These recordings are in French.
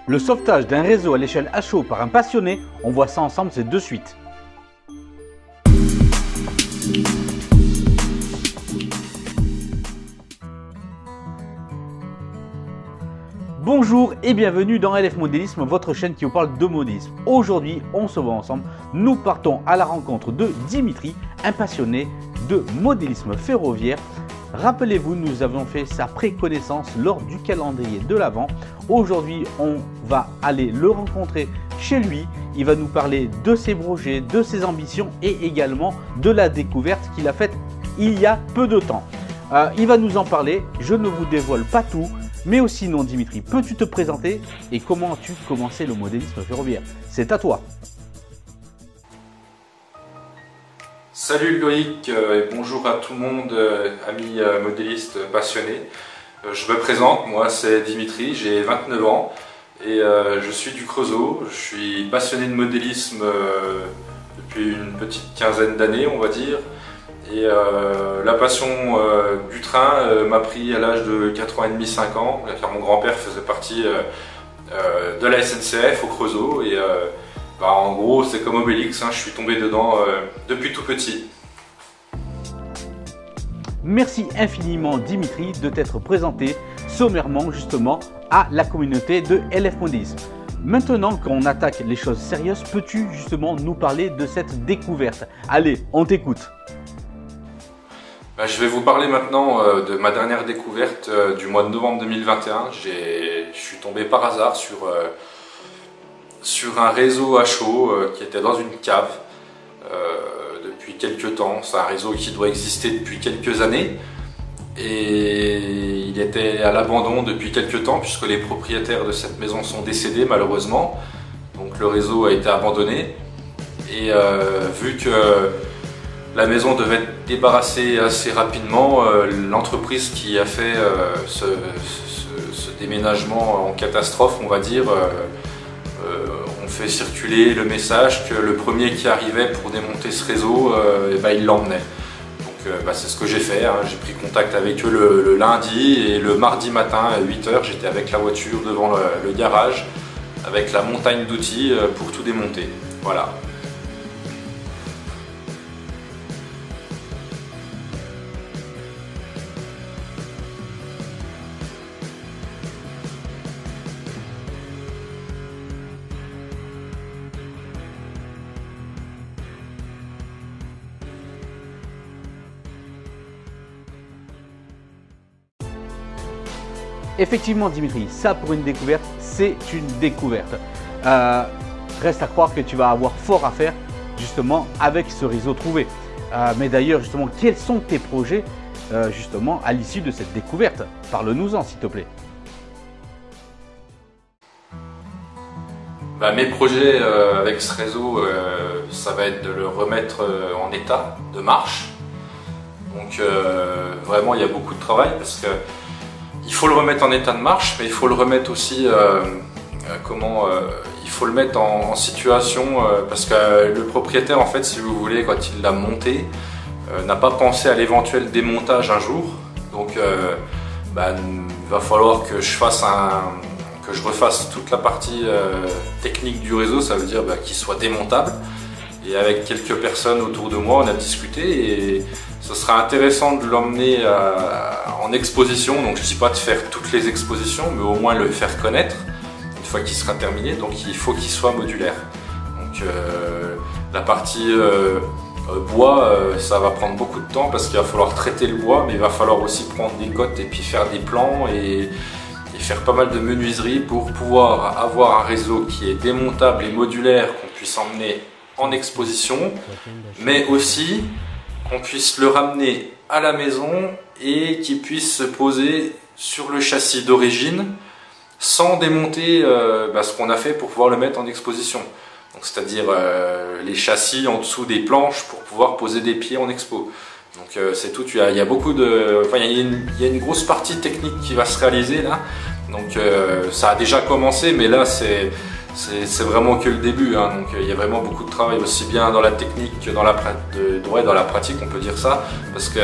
Le sauvetage d'un réseau à l'échelle HO par un passionné, on voit ça ensemble, c'est de suite. Bonjour et bienvenue dans LF Modélisme, votre chaîne qui vous parle de modélisme. Aujourd'hui, on se voit ensemble, nous partons à la rencontre de Dimitri, un passionné de modélisme ferroviaire. Rappelez-vous, nous avions fait sa préconnaissance lors du calendrier de l'Avent. Aujourd'hui, on va aller le rencontrer chez lui. Il va nous parler de ses projets, de ses ambitions et également de la découverte qu'il a faite il y a peu de temps. Il va nous en parler, je ne vous dévoile pas tout. Mais aussi non, Dimitri, peux-tu te présenter et comment as-tu commencé le modélisme ferroviaire? C'est à toi. Salut Loïc et bonjour à tout le monde, amis modélistes passionnés. Je me présente, moi c'est Dimitri, j'ai 29 ans et je suis du Creusot. Je suis passionné de modélisme depuis une petite quinzaine d'années, on va dire. Et la passion du train m'a pris à l'âge de 4 ans et demi, 5 ans, car mon grand-père faisait partie de la SNCF au Creusot. Et en gros, c'est comme Obélix, hein, je suis tombé dedans depuis tout petit. Merci infiniment Dimitri de t'être présenté sommairement justement à la communauté de LF Modélisme. Maintenant qu'on attaque les choses sérieuses, peux-tu justement nous parler de cette découverte? Allez, on t'écoute. Je vais vous parler maintenant de ma dernière découverte du mois de novembre 2021. Je suis tombé par hasard sur un réseau HO qui était dans une cave depuis quelques temps. C'est un réseau qui doit exister depuis quelques années et il était à l'abandon depuis quelques temps puisque les propriétaires de cette maison sont décédés malheureusement. Donc le réseau a été abandonné et vu que la maison devait être débarrassée assez rapidement. L'entreprise qui a fait ce déménagement en catastrophe, on va dire, on fait circuler le message que le premier qui arrivait pour démonter ce réseau, il l'emmenait. Donc c'est ce que j'ai fait, hein. J'ai pris contact avec eux le lundi et le mardi matin à 8 h, j'étais avec la voiture devant le garage, avec la montagne d'outils pour tout démonter. Voilà. Effectivement Dimitri, ça pour une découverte, c'est une découverte. Reste à croire que tu vas avoir fort à faire justement avec ce réseau trouvé. Mais d'ailleurs justement, quels sont tes projets justement à l'issue de cette découverte? Parle-nous-en s'il te plaît. Mes projets avec ce réseau, ça va être de le remettre en état de marche. Donc vraiment il y a beaucoup de travail parce que il faut le remettre en état de marche, mais il faut le remettre aussi, il faut le mettre en situation, parce que le propriétaire, en fait, si vous voulez, quand il l'a monté, n'a pas pensé à l'éventuel démontage un jour. Donc, il va falloir que je refasse toute la partie technique du réseau, ça veut dire qu'il soit démontable. Et avec quelques personnes autour de moi, on a discuté et ce sera intéressant de l'emmener en exposition. Donc je ne dis pas de faire toutes les expositions, mais au moins le faire connaître une fois qu'il sera terminé. Donc il faut qu'il soit modulaire. Donc la partie bois, ça va prendre beaucoup de temps parce qu'il va falloir traiter le bois, mais il va falloir aussi prendre des cotes et puis faire des plans et faire pas mal de menuiserie pour pouvoir avoir un réseau qui est démontable et modulaire, qu'on puisse emmener en exposition, mais aussi qu'on puisse le ramener à la maison et qu'il puisse se poser sur le châssis d'origine sans démonter ce qu'on a fait pour pouvoir le mettre en exposition. C'est-à-dire les châssis en dessous des planches pour pouvoir poser des pieds en expo. Donc c'est tout, il y a beaucoup de, il y a une grosse partie technique qui va se réaliser là. Donc ça a déjà commencé, mais là c'est vraiment que le début, hein. Donc il y a vraiment beaucoup de travail, aussi bien dans la technique que dans la pratique, on peut dire ça, parce que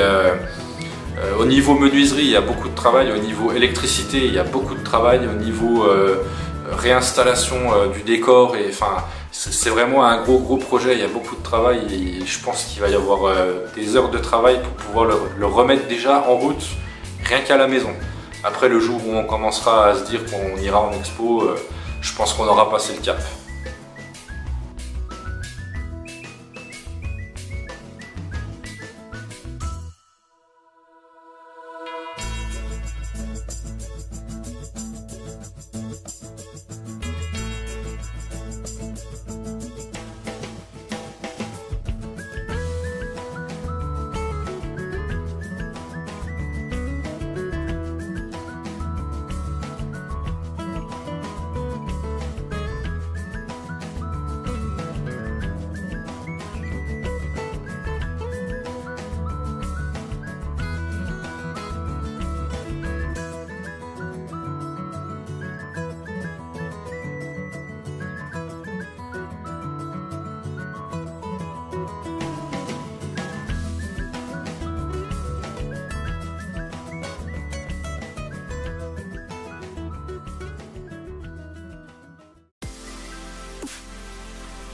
au niveau menuiserie, il y a beaucoup de travail, au niveau électricité, il y a beaucoup de travail, au niveau réinstallation du décor, et enfin c'est vraiment un gros projet. Il y a beaucoup de travail et je pense qu'il va y avoir des heures de travail pour pouvoir le remettre déjà en route, rien qu'à la maison. Après, le jour où on commencera à se dire qu'on ira en expo, je pense qu'on aura passé le cap.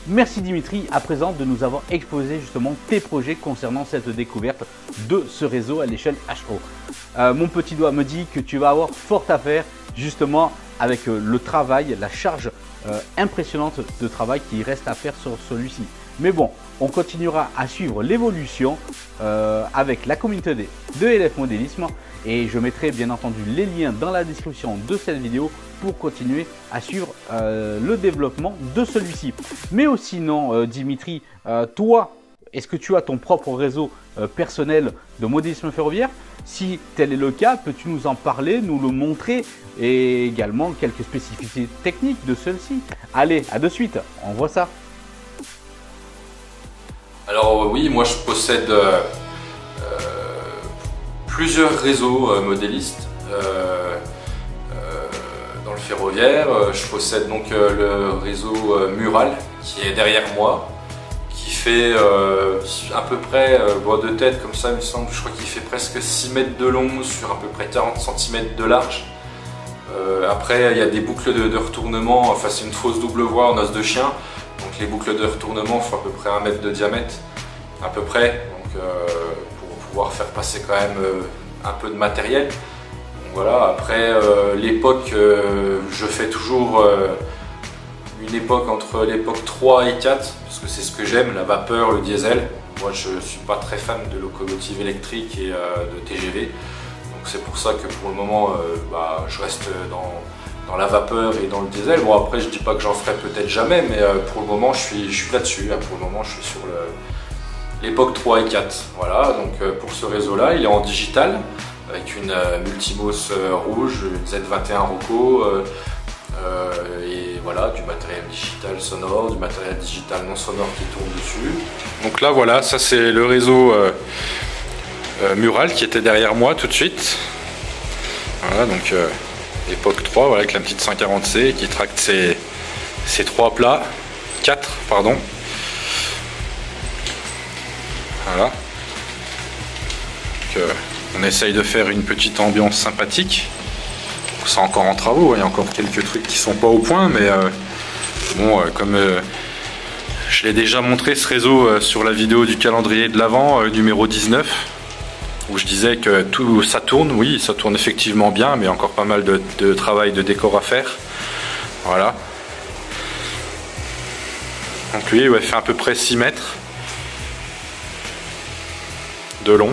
Merci Dimitri à présent de nous avoir exposé justement tes projets concernant cette découverte de ce réseau à l'échelle HO. Mon petit doigt me dit que tu vas avoir fort à faire justement avec le travail, la charge impressionnante de travail qui reste à faire sur celui-ci. Mais bon, on continuera à suivre l'évolution avec la communauté de LF Modélisme et je mettrai bien entendu les liens dans la description de cette vidéo pour continuer à suivre le développement de celui-ci. Mais aussi non, Dimitri, toi, est-ce que tu as ton propre réseau personnel de modélisme ferroviaire? Si tel est le cas, peux-tu nous en parler, nous le montrer et également quelques spécificités techniques de celui-ci? Allez, à de suite, on voit ça. Alors oui, moi je possède plusieurs réseaux modélistes dans le ferroviaire. Je possède donc le réseau Mural qui est derrière moi, qui fait à peu près, de tête comme ça il me semble, je crois qu'il fait presque 6 mètres de long sur à peu près 40 cm de large. Après il y a des boucles de retournement, enfin c'est une fausse double voie en os de chien. Donc les boucles de retournement font à peu près 1 mètre de diamètre, à peu près, donc, pour pouvoir faire passer quand même un peu de matériel. Donc, voilà. Après l'époque, je fais toujours une époque entre l'époque 3 et 4, parce que c'est ce que j'aime, la vapeur, le diesel. Moi je ne suis pas très fan de locomotives électriques et de TGV, donc c'est pour ça que pour le moment je reste dans la vapeur et dans le diesel. Bon après je dis pas que j'en ferai peut-être jamais, mais pour le moment je suis là-dessus. Pour le moment je suis sur l'époque 3 et 4. Voilà, donc pour ce réseau là, il est en digital avec une Multimos rouge, une Z21 Rocco et voilà, du matériel digital sonore, du matériel digital non sonore qui tourne dessus. Donc là voilà, ça c'est le réseau Mural qui était derrière moi tout de suite. Voilà, donc époque 3, voilà, avec la petite 140C qui tracte ces 3 plats, 4 pardon. Voilà. Donc, on essaye de faire une petite ambiance sympathique. C'est encore en travaux, il y a encore quelques trucs qui sont pas au point, mais bon, comme je l'ai déjà montré ce réseau sur la vidéo du calendrier de l'Avent numéro 19, où je disais que tout ça tourne, oui, ça tourne effectivement bien, mais encore pas mal de travail de décor à faire. Voilà. Donc lui, ouais, fait à peu près 6 mètres de long.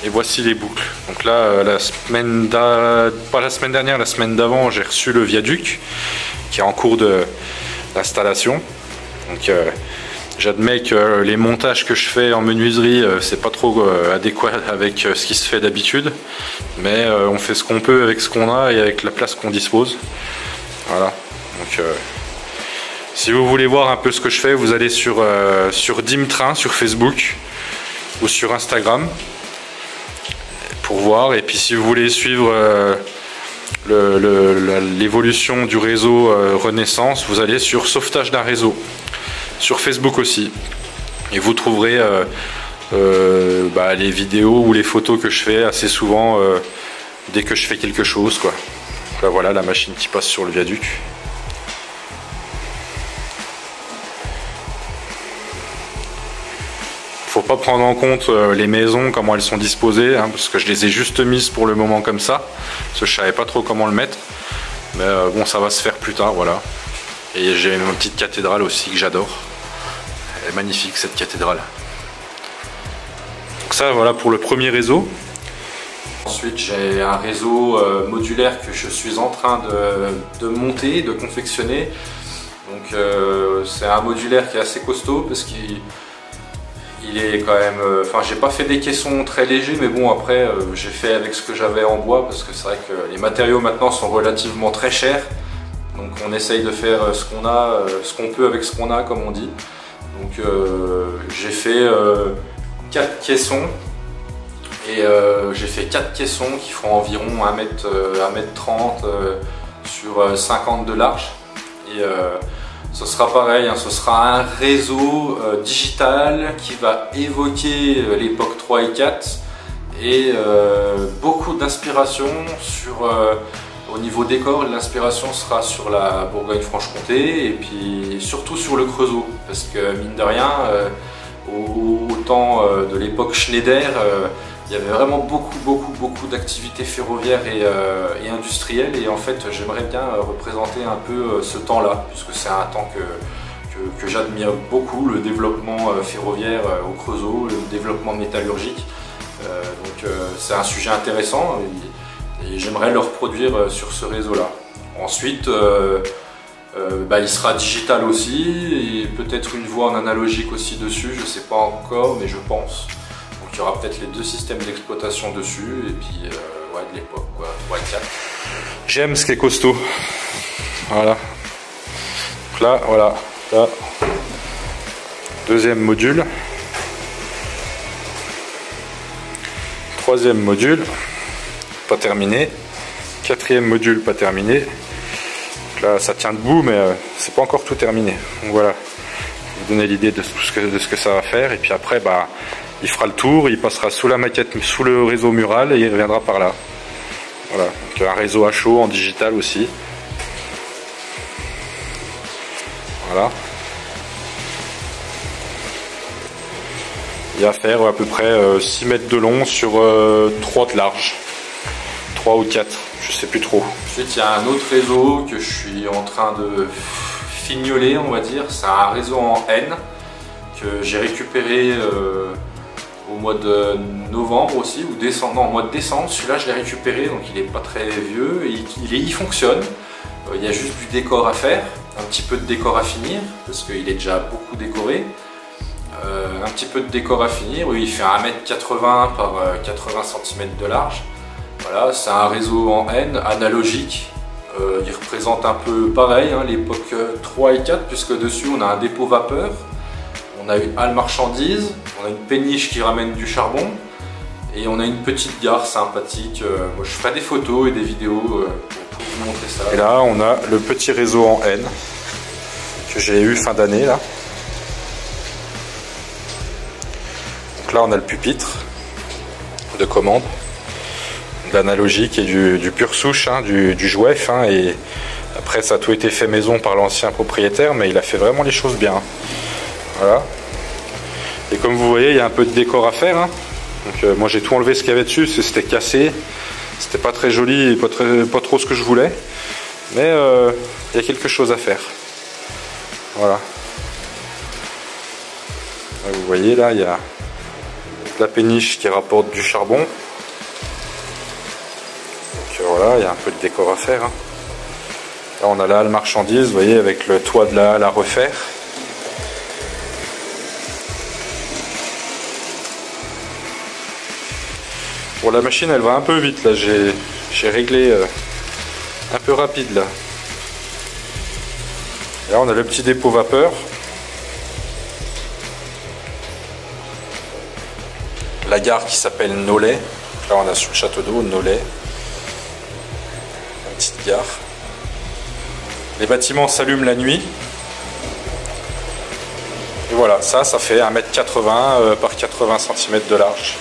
Et voici les boucles. Donc là, pas la semaine dernière, la semaine d'avant, j'ai reçu le viaduc qui est en cours d'installation. Donc j'admets que les montages que je fais en menuiserie, c'est pas trop adéquat avec ce qui se fait d'habitude, mais on fait ce qu'on peut avec ce qu'on a et avec la place qu'on dispose. Voilà. Donc si vous voulez voir un peu ce que je fais, vous allez sur Dimtrain sur Facebook ou sur Instagram pour voir. Et puis si vous voulez suivre l'évolution du réseau Renaissance, vous allez sur Sauvetage d'un réseau sur Facebook aussi, et vous trouverez les vidéos ou les photos que je fais assez souvent dès que je fais quelque chose, quoi. Là voilà la machine qui passe sur le viaduc. Faut pas prendre en compte les maisons, comment elles sont disposées, hein, parce que je les ai juste mises pour le moment comme ça, parce que je savais pas trop comment le mettre. Mais bon, ça va se faire plus tard, voilà. Et j'ai une petite cathédrale aussi que j'adore. Elle est magnifique cette cathédrale. Donc ça, voilà pour le premier réseau. Ensuite, j'ai un réseau modulaire que je suis en train de monter, de confectionner. Donc c'est un modulaire qui est assez costaud parce qu'il est quand même... Enfin, j'ai pas fait des caissons très légers, mais bon, après, j'ai fait avec ce que j'avais en bois, parce que c'est vrai que les matériaux maintenant sont relativement très chers. Donc on essaye de faire ce qu'on a, ce qu'on peut avec ce qu'on a, comme on dit. Donc j'ai fait 4 caissons. Et j'ai fait 4 caissons qui font environ 1m30 sur 50 de large. Et ce sera pareil, hein, ce sera un réseau digital qui va évoquer l'époque 3 et 4 et beaucoup d'inspiration sur, au niveau décor. L'inspiration sera sur la Bourgogne-Franche-Comté et puis surtout sur le Creusot, parce que mine de rien, au temps de l'époque Schneider, il y avait vraiment beaucoup d'activités ferroviaires et industrielles, et en fait j'aimerais bien représenter un peu ce temps-là, puisque c'est un temps que j'admire beaucoup, le développement ferroviaire au Creusot, le développement métallurgique. Donc c'est un sujet intéressant et j'aimerais le reproduire sur ce réseau-là. Ensuite, il sera digital aussi, et peut-être une voie en analogique aussi dessus, je ne sais pas encore, mais je pense. Il y aura peut-être les 2 systèmes d'exploitation dessus, et puis ouais, de l'époque, quoi, 3 et 4. J'aime ce qui est costaud. Voilà. Donc là, voilà. Là. 2e module. 3e module, pas terminé. 4e module, pas terminé. Donc là, ça tient debout, mais c'est pas encore tout terminé. Donc voilà. Vous donner l'idée de ce que ça va faire, et puis après, bah, il fera le tour, il passera sous la maquette, sous le réseau mural, et il reviendra par là. Voilà, donc un réseau à chaud en digital aussi. Voilà. Il y a à faire à peu près 6 mètres de long sur 3 de large. 3 ou 4, je sais plus trop. Ensuite, il y a un autre réseau que je suis en train de fignoler, on va dire. C'est un réseau en N que j'ai récupéré au mois de novembre aussi, ou décembre, non, au mois de décembre. Celui-là, je l'ai récupéré, donc il n'est pas très vieux, et il fonctionne. Il y a juste du décor à faire, un petit peu de décor à finir, parce qu'il est déjà beaucoup décoré. Un petit peu de décor à finir, oui, il fait 1m80 par 80 cm de large. Voilà, c'est un réseau en N, analogique. Il représente un peu pareil, hein, l'époque 3 et 4, puisque dessus on a un dépôt vapeur. On a une halle marchandise, on a une péniche qui ramène du charbon, et on a une petite gare sympathique. Moi, je ferai des photos et des vidéos pour vous montrer ça. Et là, on a le petit réseau en N que j'ai eu fin d'année là. Donc là, on a le pupitre de commande, de l'analogique et du pur souche, hein, du jouef, hein, et après ça a tout été fait maison par l'ancien propriétaire, mais il a fait vraiment les choses bien. Voilà. Et comme vous voyez, il y a un peu de décor à faire, hein. Donc moi j'ai tout enlevé ce qu'il y avait dessus, c'était cassé, c'était pas très joli et pas trop ce que je voulais, mais il y a quelque chose à faire. Voilà. Là, vous voyez, là il y a la péniche qui rapporte du charbon. Donc voilà, il y a un peu de décor à faire, hein. Là on a la halle marchandise, vous voyez, avec le toit de la halle à refaire. Bon, la machine elle va un peu vite là, j'ai réglé un peu rapide là. Et là on a le petit dépôt vapeur. La gare qui s'appelle Nolay. Là on a sous le château d'eau Nolay. Une petite gare. Les bâtiments s'allument la nuit. Et voilà, ça fait 1m80 par 80 cm de large.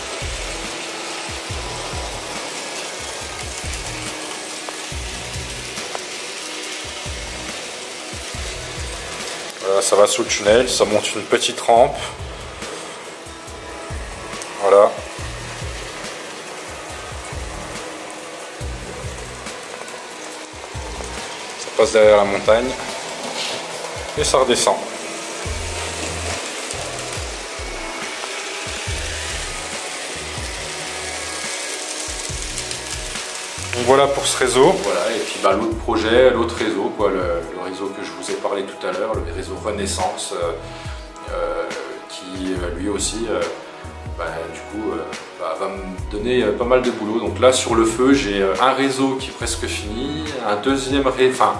Ça va sous le tunnel, ça monte une petite rampe. Voilà. Ça passe derrière la montagne et ça redescend. Donc voilà pour ce réseau. Voilà, et puis bah, l'autre projet, l'autre réseau, quoi, le réseau que je vous ai parlé tout à l'heure, le réseau Renaissance, qui lui aussi va me donner pas mal de boulot. Donc là sur le feu, j'ai un réseau qui est presque fini, un deuxième réseau, enfin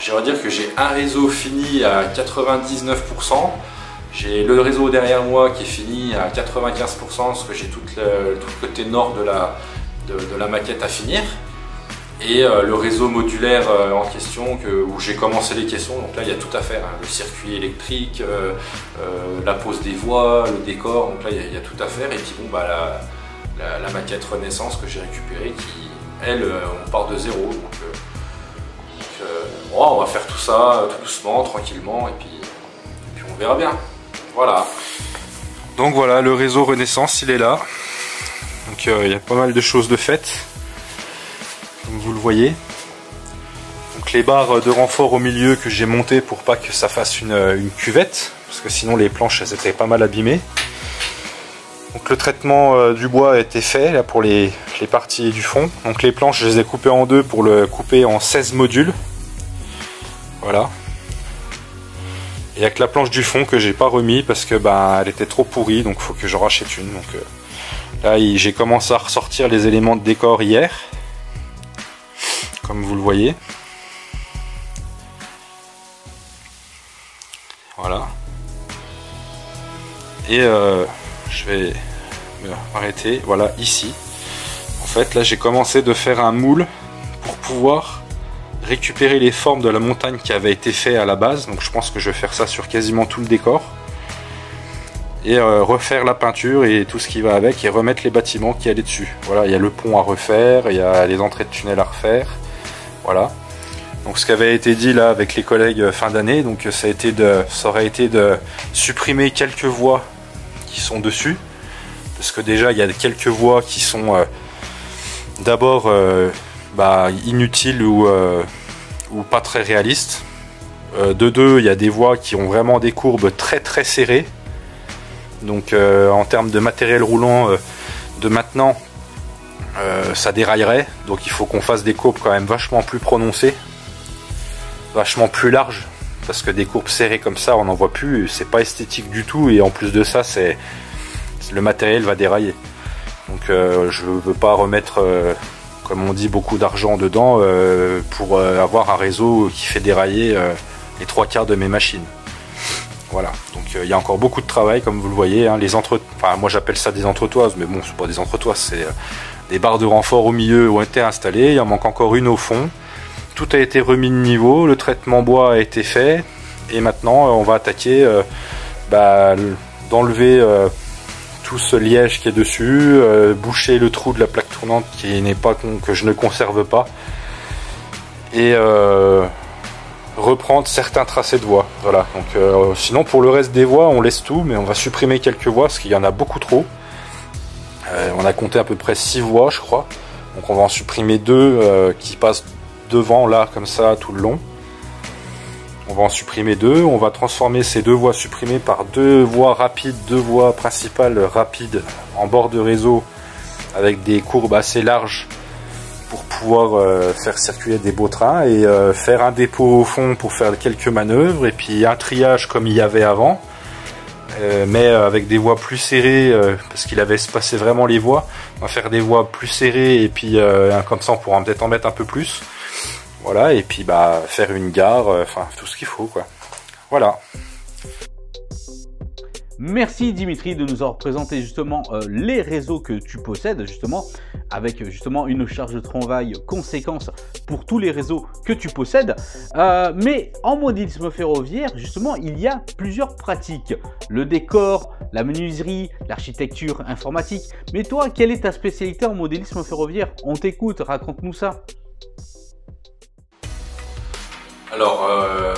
j'aimerais dire que j'ai un réseau fini à 99%. J'ai le réseau derrière moi qui est fini à 95% parce que j'ai tout le côté nord de la maquette à finir. Et le réseau modulaire en question où j'ai commencé les caissons, donc là il y a tout à faire, hein, le circuit électrique, la pose des voies, le décor, donc là il y a tout à faire. Et puis bon, bah, la maquette Renaissance que j'ai récupérée qui, elle, on part de zéro. Donc on va faire tout ça tout doucement, tranquillement, et puis on verra bien. Voilà. Donc voilà, le réseau Renaissance il est là. Donc il y a pas mal de choses de faites. Comme vous le voyez, donc les barres de renfort au milieu que j'ai montées pour pas que ça fasse une cuvette, parce que sinon les planches elles étaient pas mal abîmées. Donc le traitement du bois a été fait là pour les parties du fond. Donc les planches je les ai coupées en deux pour le couper en 16 modules. Voilà. Et avec la planche du fond que j'ai pas remis parce que elle était trop pourrie, donc il faut que je rachète une. Donc là j'ai commencé à ressortir les éléments de décor hier. Comme vous le voyez. Voilà. Et je vais m'arrêter. Voilà, ici. En fait, là, j'ai commencé de faire un moule pour pouvoir récupérer les formes de la montagne qui avait été fait à la base. Donc, je pense que je vais faire ça sur quasiment tout le décor. Et refaire la peinture et tout ce qui va avec et remettre les bâtiments qui allaient dessus. Voilà, il y a le pont à refaire, il y a les entrées de tunnel à refaire. Voilà. Donc ce qui avait été dit là avec les collègues fin d'année, donc ça aurait été de supprimer quelques voies qui sont dessus, parce que déjà il y a quelques voies qui sont d'abord inutiles ou pas très réalistes. De deux, il y a des voies qui ont vraiment des courbes très très serrées. Donc en termes de matériel roulant de maintenant, ça déraillerait, donc il faut qu'on fasse des courbes quand même vachement plus prononcées, vachement plus larges, parce que des courbes serrées comme ça on n'en voit plus, c'est pas esthétique du tout, et en plus de ça le matériel va dérailler. Donc je veux pas remettre comme on dit beaucoup d'argent dedans pour avoir un réseau qui fait dérailler les 3/4 de mes machines. Voilà, donc il y a encore beaucoup de travail comme vous le voyez, hein, moi j'appelle ça des entretoises, mais bon c'est pas des entretoises, c'est des barres de renfort au milieu ont été installées, il en manque encore une au fond. Tout a été remis de niveau, le traitement bois a été fait, et maintenant on va attaquer d'enlever tout ce liège qui est dessus, boucher le trou de la plaque tournante que je ne conserve pas, et reprendre certains tracés de voies. Voilà. Donc, sinon pour le reste des voies on laisse tout, mais on va supprimer quelques voies parce qu'il y en a beaucoup trop. On a compté à peu près 6 voies je crois, donc on va en supprimer 2 qui passent devant là comme ça tout le long. On va en supprimer 2, on va transformer ces 2 voies supprimées par 2 voies rapides, 2 voies principales rapides en bord de réseau avec des courbes assez larges pour pouvoir faire circuler des beaux trains, et faire un dépôt au fond pour faire quelques manœuvres, et puis un triage comme il y avait avant, mais avec des voies plus serrées, parce qu'il avait espacé vraiment les voies. On va faire des voies plus serrées, et puis comme ça on pourra peut-être en mettre un peu plus. Voilà, et puis faire une gare, enfin tout ce qu'il faut quoi. Voilà. Merci Dimitri de nous avoir présenté justement les réseaux que tu possèdes, justement avec justement une charge de travail conséquente pour tous les réseaux que tu possèdes. Mais en modélisme ferroviaire, justement, il y a plusieurs pratiques. Le décor, la menuiserie, l'architecture informatique. Mais toi, quelle est ta spécialité en modélisme ferroviaire? On t'écoute, raconte-nous ça. Alors,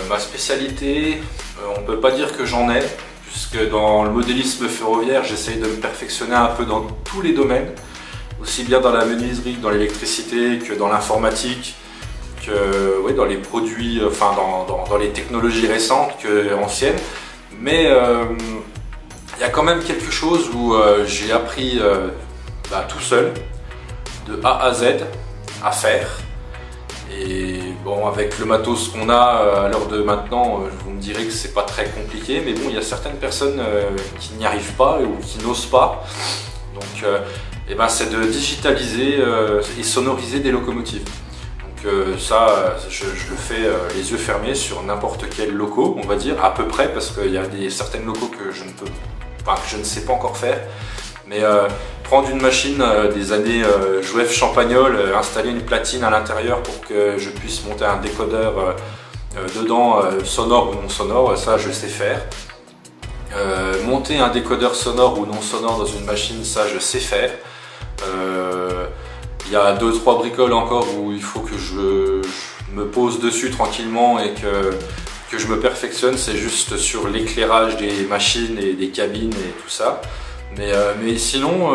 ma spécialité, On ne peut pas dire que j'en ai, puisque dans le modélisme ferroviaire, j'essaye de me perfectionner un peu dans tous les domaines, aussi bien dans la menuiserie que dans l'électricité, que dans l'informatique, que dans les produits, enfin dans les technologies récentes que anciennes. Mais il y a quand même quelque chose où j'ai appris tout seul, de A à Z, à faire. Et bon, avec le matos qu'on a à l'heure de maintenant, vous me direz que c'est pas très compliqué, mais bon, il y a certaines personnes qui n'y arrivent pas ou qui n'osent pas. Donc, c'est de digitaliser et sonoriser des locomotives. Donc ça, je le fais les yeux fermés sur n'importe quel loco, on va dire, à peu près, parce qu'il y a certaines locaux que je ne sais pas encore faire. Mais prendre une machine des années Jouef Champagnol, installer une platine à l'intérieur pour que je puisse monter un décodeur dedans, sonore ou non sonore, ça je sais faire. Monter un décodeur sonore ou non sonore dans une machine, ça je sais faire. Il y a 2-3 bricoles encore où il faut que je me pose dessus tranquillement et que je me perfectionne, c'est juste sur l'éclairage des machines et des cabines et tout ça. Mais sinon,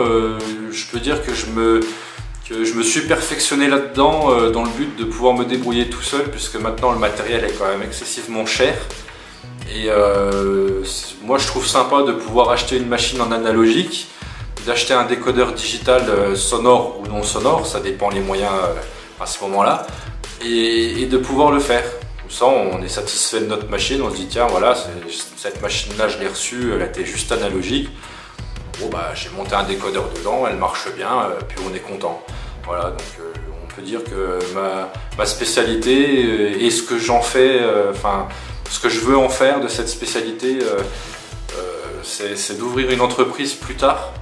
je peux dire que je me suis perfectionné là-dedans dans le but de pouvoir me débrouiller tout seul, puisque maintenant le matériel est quand même excessivement cher. Et moi je trouve sympa de pouvoir acheter une machine en analogique, d'acheter un décodeur digital sonore ou non sonore, ça dépend les moyens à ce moment-là, et de pouvoir le faire. Comme ça on est satisfait de notre machine, on se dit tiens voilà, cette machine-là je l'ai reçue, elle était juste analogique. Bon j'ai monté un décodeur dedans, elle marche bien, puis on est content. Voilà, donc on peut dire que ma spécialité et ce que j'en fais, ce que je veux en faire de cette spécialité, c'est d'ouvrir une entreprise plus tard,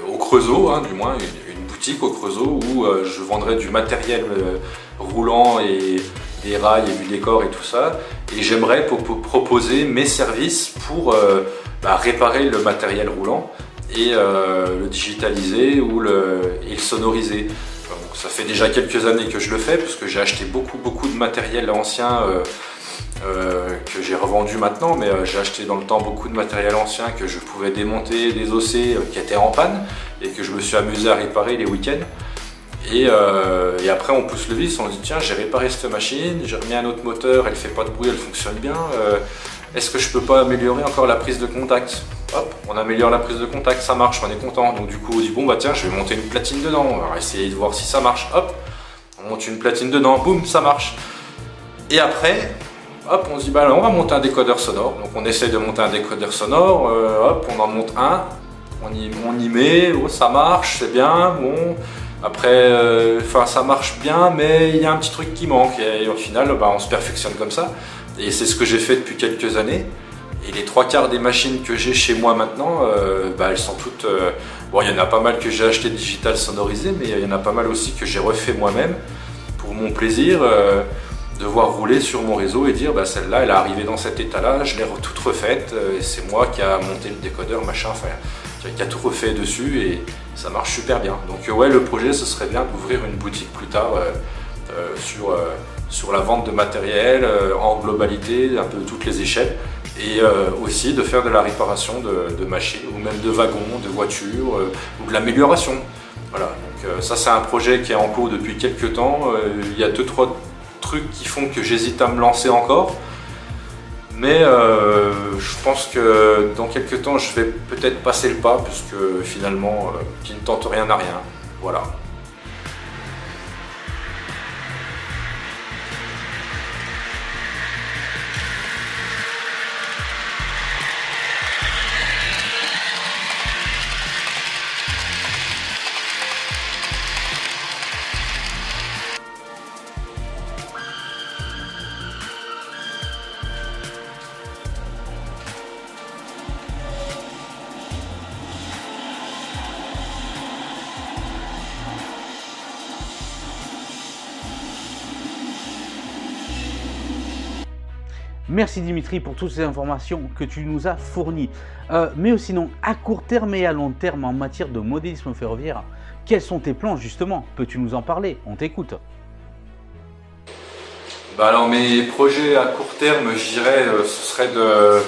au Creusot, du moins une boutique au Creusot où je vendrai du matériel roulant et des rails et du décor et tout ça. Et j'aimerais proposer mes services pour réparer le matériel roulant et le digitaliser ou le sonoriser. Donc, ça fait déjà quelques années que je le fais parce que j'ai acheté beaucoup de matériel ancien que j'ai revendu maintenant, mais j'ai acheté dans le temps beaucoup de matériel ancien que je pouvais démonter, désosser, qui était en panne et que je me suis amusé à réparer les week-ends. Et après on pousse le vis, on dit tiens j'ai réparé cette machine, j'ai remis un autre moteur, elle fait pas de bruit, elle fonctionne bien, est-ce que je peux pas améliorer encore la prise de contact? Hop, on améliore la prise de contact, ça marche, on est content. Donc du coup on dit bon tiens je vais monter une platine dedans, on va essayer de voir si ça marche. Hop, on monte une platine dedans, boum, ça marche. Et après, hop, on se dit on va monter un décodeur sonore. Donc on essaie de monter un décodeur sonore, hop, on en monte un, on y met, oh, ça marche, c'est bien, bon. Après, ça marche bien, mais il y a un petit truc qui manque. Et au final, on se perfectionne comme ça. Et c'est ce que j'ai fait depuis quelques années. Et les 3/4 des machines que j'ai chez moi maintenant, elles sont toutes... il y en a pas mal que j'ai acheté digital sonorisé, mais il y en a pas mal aussi que j'ai refait moi-même pour mon plaisir de voir rouler sur mon réseau et dire celle-là, elle est arrivée dans cet état-là, je l'ai toute refaite, et c'est moi qui a monté le décodeur, machin, qui a tout refait dessus et ça marche super bien. Donc le projet ce serait bien d'ouvrir une boutique plus tard sur la vente de matériel en globalité, un peu toutes les échelles, et aussi de faire de la réparation de machines ou même de wagons, de voitures ou de l'amélioration. Voilà, donc ça c'est un projet qui est en cours depuis quelques temps. Il y a 2-3 trucs qui font que j'hésite à me lancer encore. Mais je pense que dans quelques temps, je vais peut-être passer le pas, puisque finalement, qui ne tente rien n'a rien. Voilà. Merci Dimitri pour toutes ces informations que tu nous as fournies. Mais sinon, à court terme et à long terme en matière de modélisme ferroviaire, quels sont tes plans justement? Peux-tu nous en parler? On t'écoute. Alors mes projets à court terme, je dirais, ce serait de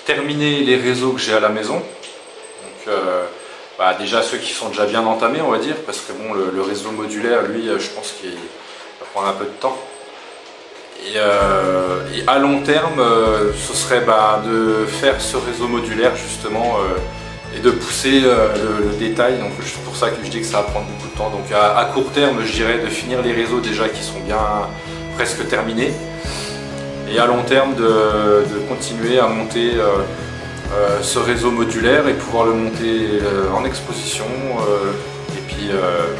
terminer les réseaux que j'ai à la maison. Donc déjà ceux qui sont déjà bien entamés, on va dire, parce que bon, le réseau modulaire, lui, je pense qu'il va prendre un peu de temps. Et à long terme, ce serait de faire ce réseau modulaire justement et de pousser le détail. Donc c'est pour ça que je dis que ça va prendre beaucoup de temps. Donc à court terme, je dirais de finir les réseaux déjà qui sont bien presque terminés. Et à long terme, de continuer à monter ce réseau modulaire et pouvoir le monter en exposition et puis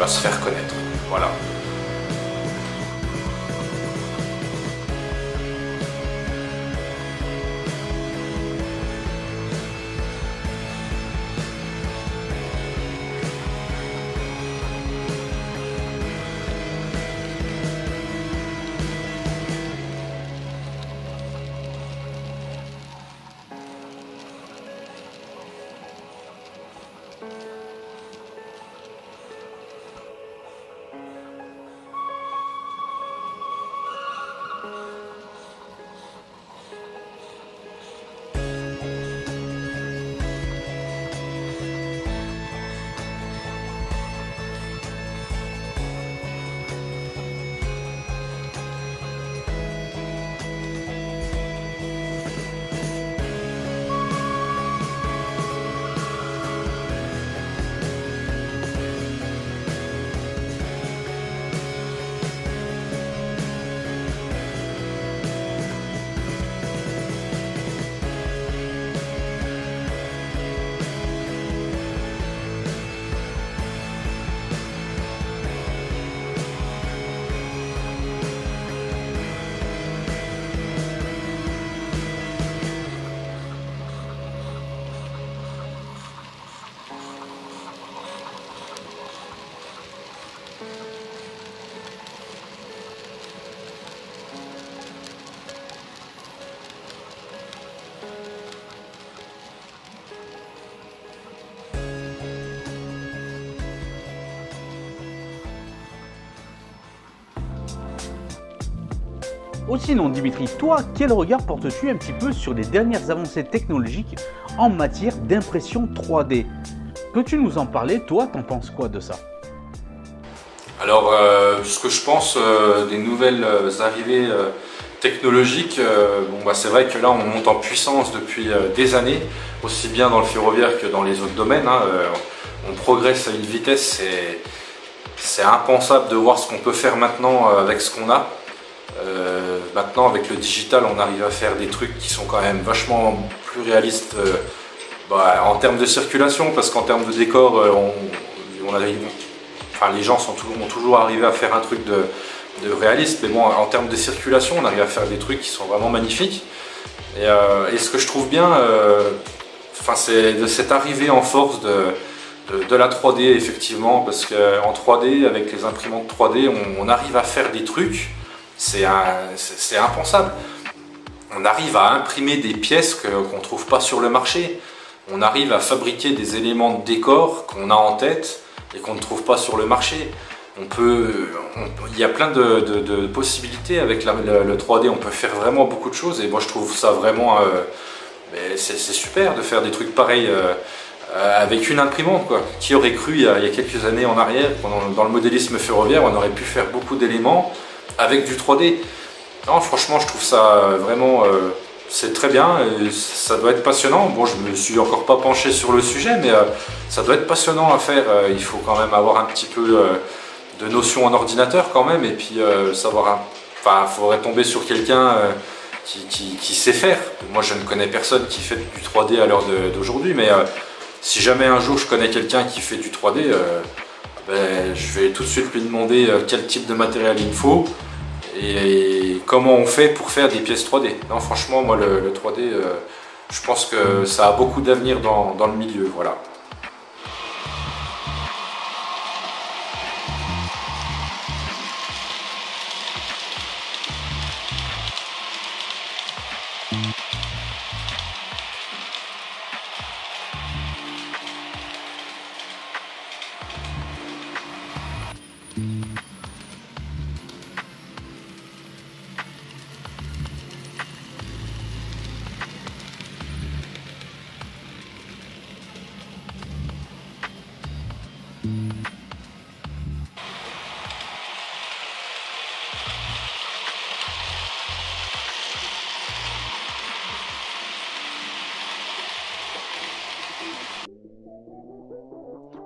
se faire connaître. Voilà. Oh, sinon Dimitri, toi, quel regard portes-tu un petit peu sur les dernières avancées technologiques en matière d'impression 3D? Peux-tu nous en parler? Toi, t'en penses quoi de ça? Alors, ce que je pense des nouvelles arrivées technologiques, c'est vrai que là on monte en puissance depuis des années, aussi bien dans le ferroviaire que dans les autres domaines. On progresse à une vitesse, c'est impensable de voir ce qu'on peut faire maintenant avec ce qu'on a. Maintenant avec le digital on arrive à faire des trucs qui sont quand même vachement plus réalistes en termes de circulation, parce qu'en termes de décor les gens ont toujours arrivé à faire un truc de réaliste, mais bon, en termes de circulation on arrive à faire des trucs qui sont vraiment magnifiques. Et ce que je trouve bien, c'est de cette arrivée en force de la 3D effectivement, parce qu'en 3D avec les imprimantes 3D on arrive à faire des trucs. C'est impensable. On arrive à imprimer des pièces qu'on ne trouve pas sur le marché. On arrive à fabriquer des éléments de décor qu'on a en tête et qu'on ne trouve pas sur le marché. Il y a plein de possibilités avec le 3D. On peut faire vraiment beaucoup de choses et moi je trouve ça vraiment... c'est super de faire des trucs pareils avec une imprimante, quoi. Qui aurait cru il y a quelques années en arrière, dans le modélisme ferroviaire, on aurait pu faire beaucoup d'éléments avec du 3D. Non, franchement, je trouve ça vraiment, c'est très bien, et ça doit être passionnant. Bon, je me suis encore pas penché sur le sujet, mais ça doit être passionnant à faire. Il faut quand même avoir un petit peu de notion en ordinateur quand même, et puis savoir, il faudrait tomber sur quelqu'un qui sait faire. Moi, je ne connais personne qui fait du 3D à l'heure d'aujourd'hui, mais si jamais un jour je connais quelqu'un qui fait du 3D, je vais tout de suite lui demander quel type de matériel il me faut et comment on fait pour faire des pièces 3D. Non, franchement, moi le 3D, je pense que ça a beaucoup d'avenir dans le milieu. Voilà.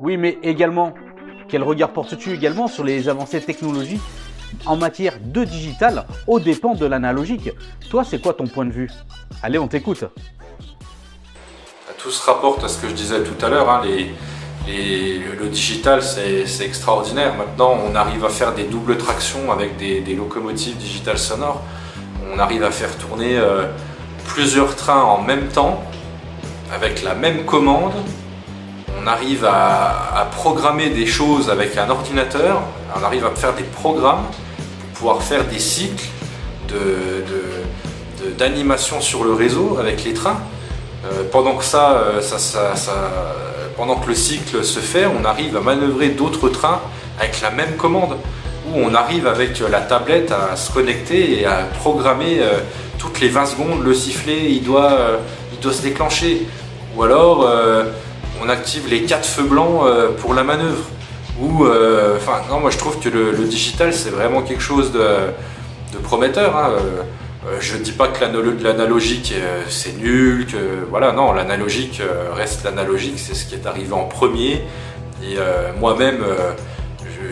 Oui, mais également, quel regard portes-tu également sur les avancées technologiques en matière de digital aux dépens de l'analogique? Toi, c'est quoi ton point de vue? Allez, on t'écoute. Tout se rapporte à ce que je disais tout à l'heure, hein, le digital c'est extraordinaire. Maintenant on arrive à faire des doubles tractions avec des locomotives digitales sonores. On arrive à faire tourner plusieurs trains en même temps avec la même commande. On arrive à programmer des choses avec un ordinateur. On arrive à faire des programmes pour pouvoir faire des cycles d'animation sur le réseau avec les trains. Pendant que le cycle se fait, on arrive à manœuvrer d'autres trains avec la même commande, où on arrive avec la tablette à se connecter et à programmer toutes les 20 secondes, le sifflet il doit se déclencher. Ou alors on active les 4 feux blancs pour la manœuvre. Non, moi je trouve que le digital c'est vraiment quelque chose de prometteur, hein. Je ne dis pas que l'analogique c'est nul, que voilà, non, l'analogique reste l'analogique, c'est ce qui est arrivé en premier. Et moi-même,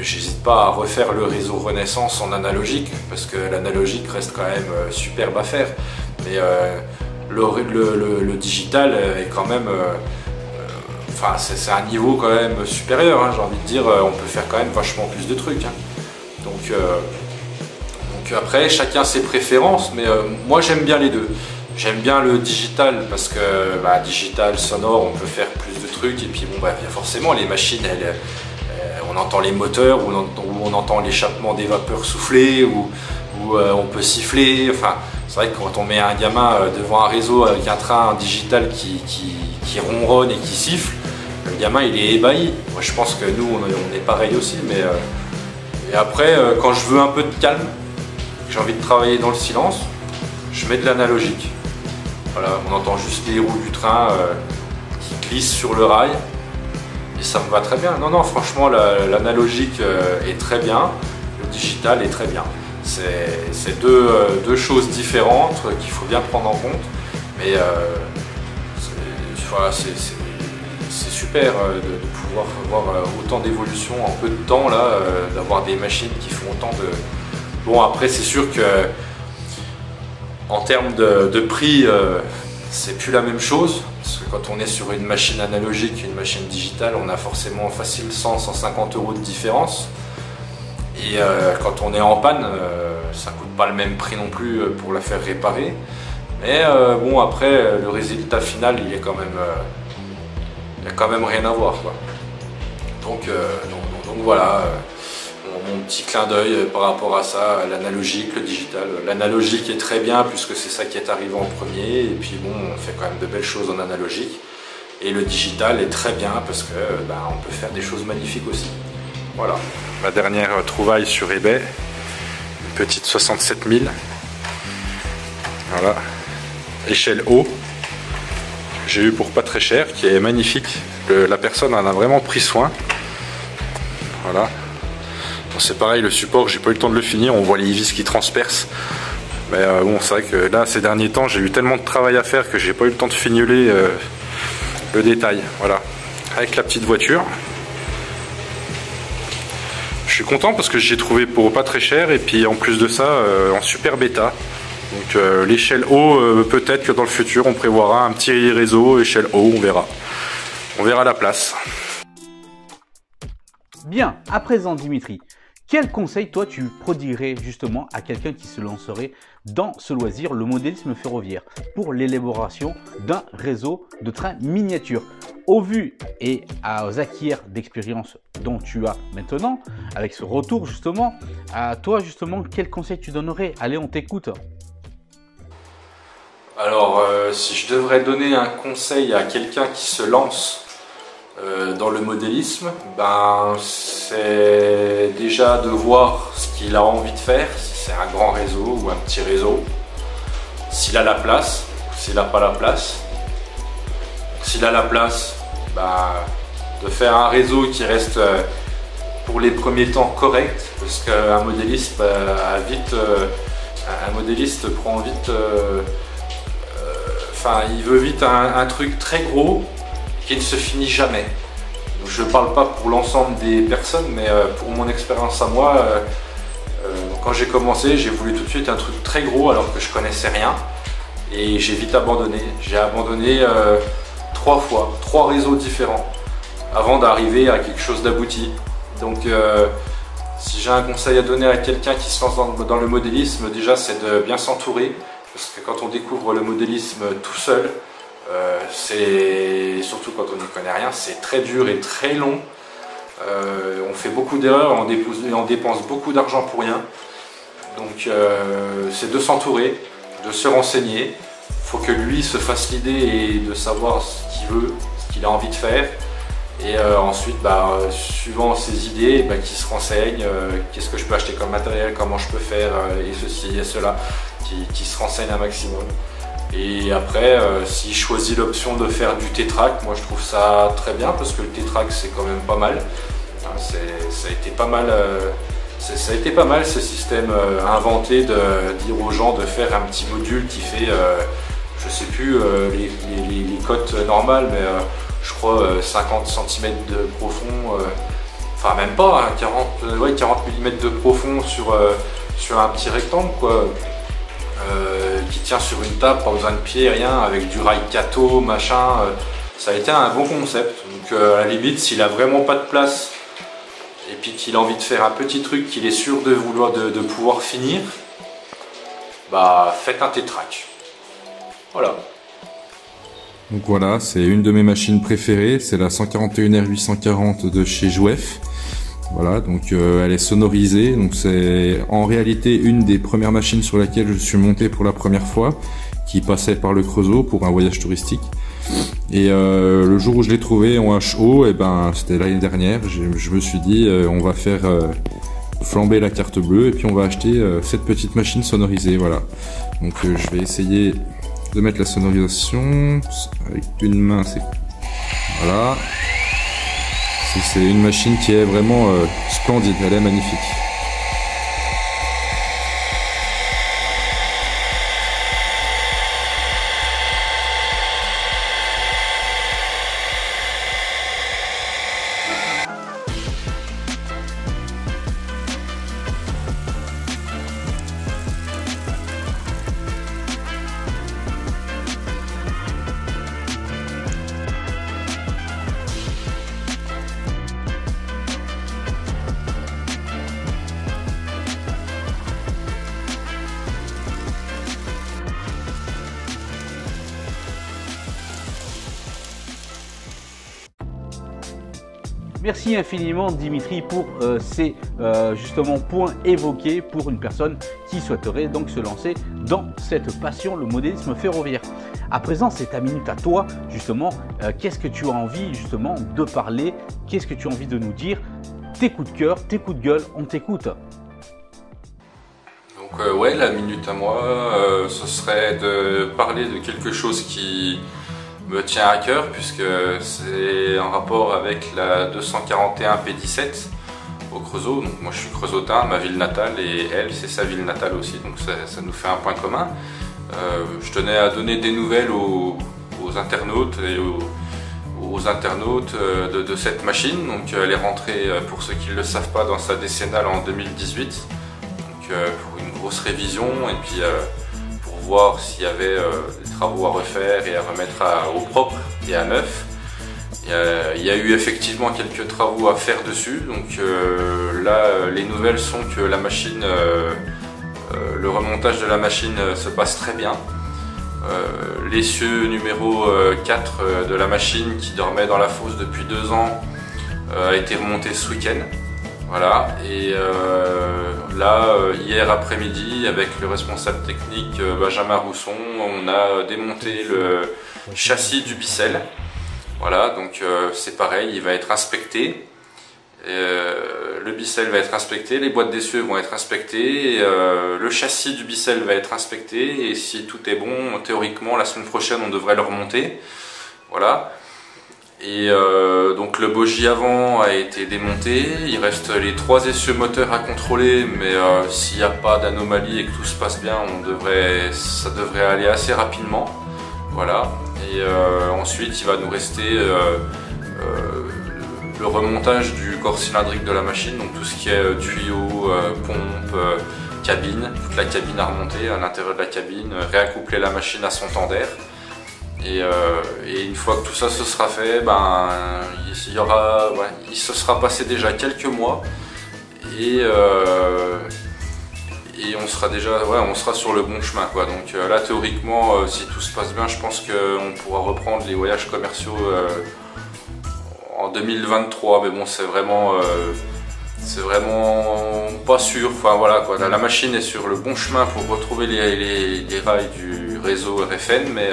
j'hésite pas à refaire le réseau Renaissance en analogique, parce que l'analogique reste quand même superbe à faire. Mais le digital est quand même, c'est un niveau quand même supérieur, hein, j'ai envie de dire, on peut faire quand même vachement plus de trucs, hein. Donc après, chacun ses préférences, mais moi j'aime bien les deux. J'aime bien le digital parce que digital, sonore, on peut faire plus de trucs. Et puis forcément les machines, on entend les moteurs, ou on entend l'échappement des vapeurs soufflées, ou on peut siffler. Enfin, c'est vrai que quand on met un gamin devant un réseau avec un train digital qui ronronne et qui siffle, le gamin il est ébahi. Moi je pense que nous on est pareil aussi, mais et après quand je veux un peu de calme, j'ai envie de travailler dans le silence, je mets de l'analogique. Voilà, on entend juste les roues du train qui glissent sur le rail et ça me va très bien. Non, franchement, l'analogique est très bien, le digital est très bien. C'est deux choses différentes qu'il faut bien prendre en compte, mais c'est super de pouvoir avoir autant d'évolution en peu de temps, là, d'avoir des machines qui font autant de... Bon, après c'est sûr que en termes de prix, c'est plus la même chose, parce que quand on est sur une machine analogique et une machine digitale, on a forcément facile 100-150 € de différence. Et quand on est en panne, ça coûte pas le même prix non plus pour la faire réparer. Mais bon, après le résultat final, il y a quand même rien à voir, quoi. Donc voilà. Mon petit clin d'œil par rapport à ça, l'analogique, le digital. L'analogique est très bien puisque c'est ça qui est arrivé en premier, et puis bon, on fait quand même de belles choses en analogique. Et le digital est très bien parce que on peut faire des choses magnifiques aussi. Voilà, ma dernière trouvaille sur eBay, une petite 67 000. Voilà, échelle haut, j'ai eu pour pas très cher, qui est magnifique. La personne en a vraiment pris soin. Voilà. C'est pareil, le support, j'ai pas eu le temps de le finir, on voit les vis qui transpercent. Mais bon, c'est vrai que là, ces derniers temps, j'ai eu tellement de travail à faire que j'ai pas eu le temps de fignoler le détail. Voilà, avec la petite voiture. Je suis content parce que j'ai trouvé pour pas très cher, et puis en plus de ça, en super bêta. Donc l'échelle haut, peut-être que dans le futur, on prévoira un petit réseau échelle haut, on verra. On verra la place. Bien, à présent Dimitri, quel conseil toi tu prodiguerais justement à quelqu'un qui se lancerait dans ce loisir, le modélisme ferroviaire, pour l'élaboration d'un réseau de trains miniatures? Au vu et aux acquis d'expérience dont tu as maintenant, avec ce retour justement, à toi justement, quel conseil tu donnerais? Allez, on t'écoute. Alors, si je devrais donner un conseil à quelqu'un qui se lance dans le modélisme, c'est déjà de voir ce qu'il a envie de faire, si c'est un grand réseau ou un petit réseau, s'il a la place ou s'il n'a pas la place. S'il a la place, de faire un réseau qui reste pour les premiers temps correct, parce qu'un modéliste un modéliste prend vite, il veut vite un truc très gros qui ne se finit jamais. Je ne parle pas pour l'ensemble des personnes, mais pour mon expérience à moi, quand j'ai commencé, j'ai voulu tout de suite un truc très gros alors que je connaissais rien. Et j'ai vite abandonné. J'ai abandonné 3 fois, 3 réseaux différents avant d'arriver à quelque chose d'abouti. Donc si j'ai un conseil à donner à quelqu'un qui se lance dans le modélisme, déjà c'est de bien s'entourer. Parce que quand on découvre le modélisme tout seul, surtout quand on n'y connaît rien, c'est très dur et très long. On fait beaucoup d'erreurs, on dépense beaucoup d'argent pour rien. Donc c'est de s'entourer, de se renseigner. Il faut que lui se fasse l'idée et de savoir ce qu'il veut, ce qu'il a envie de faire. Et ensuite, suivant ses idées, qu'il se renseigne, qu'est-ce que je peux acheter comme matériel, comment je peux faire, et ceci et cela, qui se renseigne un maximum. Et après, s'il choisit l'option de faire du T-Track, moi je trouve ça très bien parce que le T-Track c'est quand même pas mal. Ça a été pas mal. Ça a été pas mal ce système inventé de dire aux gens de faire un petit module qui fait, je sais plus les cotes normales, mais je crois 50 cm de profond, enfin même pas, 40 mm de profond sur un petit rectangle quoi. Qui tient sur une table, pas besoin de pied, rien, avec du rail Kato, machin. Ça a été un bon concept. Donc à la limite, s'il a vraiment pas de place et puis qu'il a envie de faire un petit truc qu'il est sûr de pouvoir finir, faites un T-Track. Voilà. Donc voilà, c'est une de mes machines préférées, c'est la 141R840 de chez Jouef. Voilà, donc elle est sonorisée, donc c'est en réalité une des premières machines sur laquelle je suis monté pour la première fois, qui passait par le Creusot pour un voyage touristique. Et le jour où je l'ai trouvée en HO, c'était l'année dernière, je me suis dit on va faire flamber la carte bleue et puis on va acheter cette petite machine sonorisée, voilà. Donc je vais essayer de mettre la sonorisation avec une main, c'est voilà. C'est une machine qui est vraiment splendide, elle est magnifique. Merci infiniment Dimitri pour ces justement points évoqués pour une personne qui souhaiterait donc se lancer dans cette passion, le modélisme ferroviaire. À présent, c'est ta minute à toi justement. Qu'est-ce que tu as envie justement de parler? Qu'est-ce que tu as envie de nous dire? Tes coups de cœur, tes coups de gueule, on t'écoute. Donc ouais, la minute à moi, ce serait de parler de quelque chose qui me tient à cœur puisque c'est en rapport avec la 241 P17 au Creusot. Donc moi je suis creusotin, ma ville natale, et elle c'est sa ville natale aussi, donc ça nous fait un point commun. Je tenais à donner des nouvelles aux internautes et aux internautes de cette machine. Donc elle est rentrée, pour ceux qui ne le savent pas, dans sa décennale en 2018, donc pour une grosse révision et puis pour voir s'il y avait des travaux à refaire et à remettre au propre et à neuf. Il y a eu effectivement quelques travaux à faire dessus, donc là les nouvelles sont que la machine, le remontage de la machine se passe très bien. L'essieu numéro 4 de la machine qui dormait dans la fosse depuis 2 ans a été remonté ce week-end. Voilà, et là, hier après-midi, avec le responsable technique Benjamin Rousson, on a démonté le châssis du Bicelle. Voilà, donc c'est pareil, il va être inspecté. Le Bicelle va être inspecté, les boîtes d'essieu vont être inspectées, le châssis du Bicelle va être inspecté, et si tout est bon, théoriquement, la semaine prochaine, on devrait le remonter. Voilà. Et donc le bogie avant a été démonté, il reste les 3 essieux moteurs à contrôler, mais s'il n'y a pas d'anomalie et que tout se passe bien, ça devrait aller assez rapidement. Voilà. Et ensuite il va nous rester le remontage du corps cylindrique de la machine, donc tout ce qui est tuyaux, pompe, cabine, toute la cabine à remonter à l'intérieur de la cabine, réaccoupler la machine à son temps d'air. Et une fois que tout ça se sera fait, il se sera passé déjà quelques mois et on sera déjà on sera sur le bon chemin, quoi. Donc là, théoriquement, si tout se passe bien, je pense qu'on pourra reprendre les voyages commerciaux en 2023, mais bon, c'est vraiment pas sûr. Enfin voilà, quoi. La machine est sur le bon chemin pour retrouver les rails du réseau RFN, mais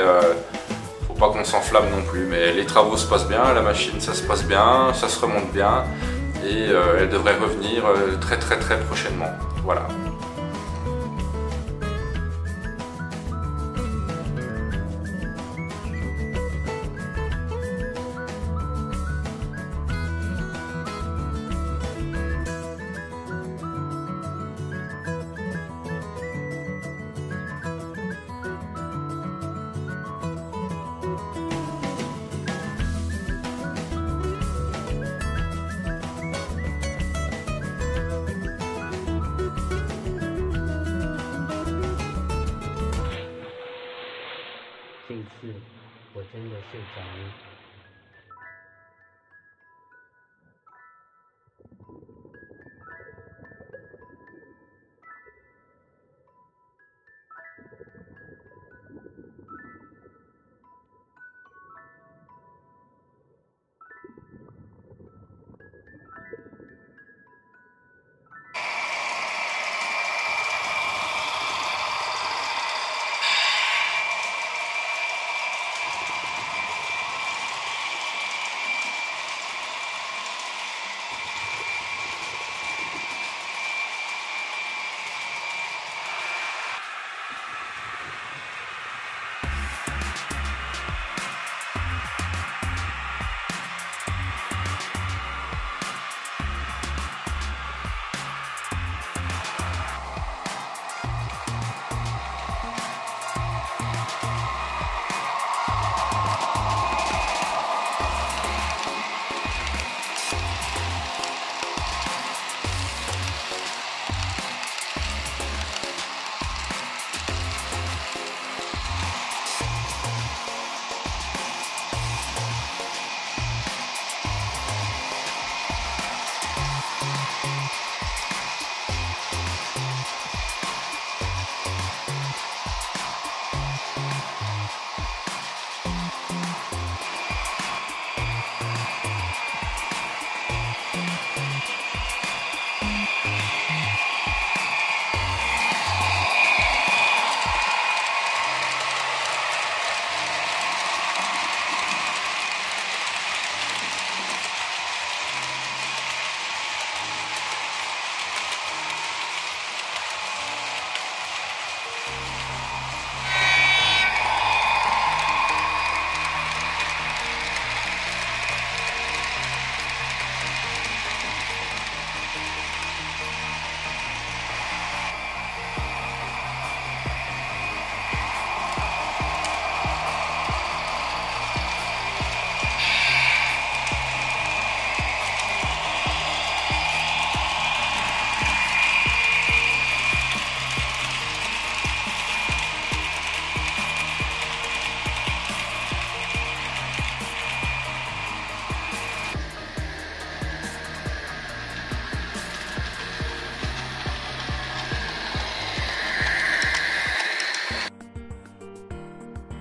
faut pas qu'on s'enflamme non plus. Mais les travaux se passent bien, la machine ça se passe bien, ça se remonte bien, et elle devrait revenir très prochainement. Voilà.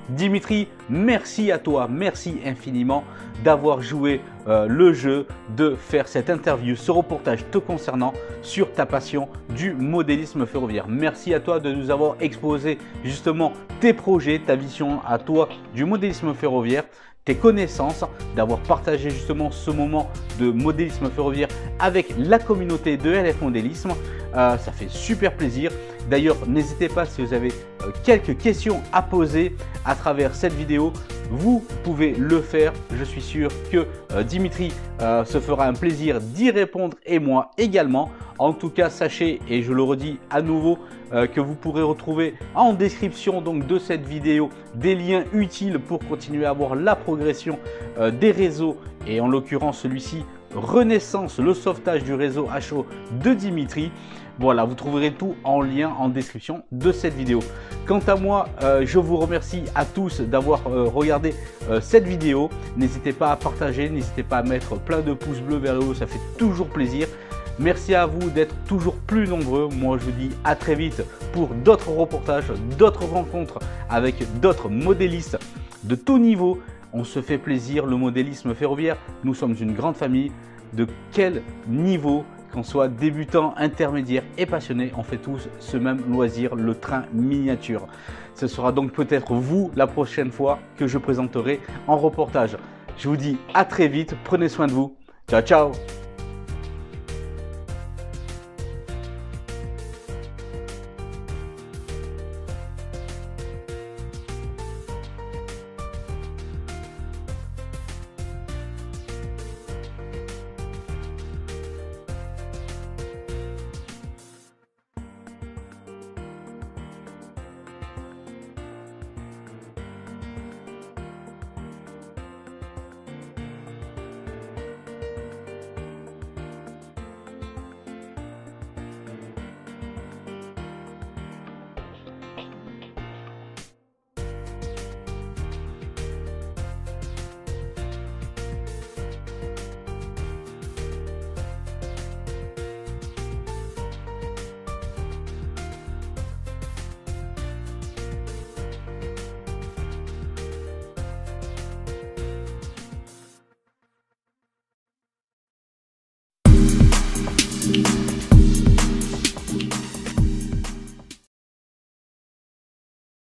Dimitri, merci à toi, merci infiniment d'avoir joué le jeu, de faire cette interview, ce reportage te concernant sur ta passion du modélisme ferroviaire. Merci à toi de nous avoir exposé justement tes projets, ta vision à toi du modélisme ferroviaire, tes connaissances, d'avoir partagé justement ce moment de modélisme ferroviaire avec la communauté de LF Modélisme. Ça fait super plaisir. D'ailleurs, n'hésitez pas si vous avez quelques questions à poser à travers cette vidéo, vous pouvez le faire. Je suis sûr que Dimitri se fera un plaisir d'y répondre et moi également. En tout cas, sachez, et je le redis à nouveau, que vous pourrez retrouver en description donc de cette vidéo des liens utiles pour continuer à voir la progression des réseaux et en l'occurrence celui-ci Renaissance, le sauvetage du réseau HO de Dimitri. Voilà, vous trouverez tout en lien en description de cette vidéo. Quant à moi, je vous remercie à tous d'avoir regardé cette vidéo. N'hésitez pas à partager, n'hésitez pas à mettre plein de pouces bleus vers le haut, ça fait toujours plaisir. Merci à vous d'être toujours plus nombreux. Moi, je vous dis à très vite pour d'autres reportages, d'autres rencontres avec d'autres modélistes de tout niveau. On se fait plaisir, le modélisme ferroviaire, nous sommes une grande famille. De quel niveau, qu'on soit débutant, intermédiaire et passionné, on fait tous ce même loisir, le train miniature. Ce sera donc peut-être vous la prochaine fois que je présenterai en reportage. Je vous dis à très vite, prenez soin de vous. Ciao, ciao!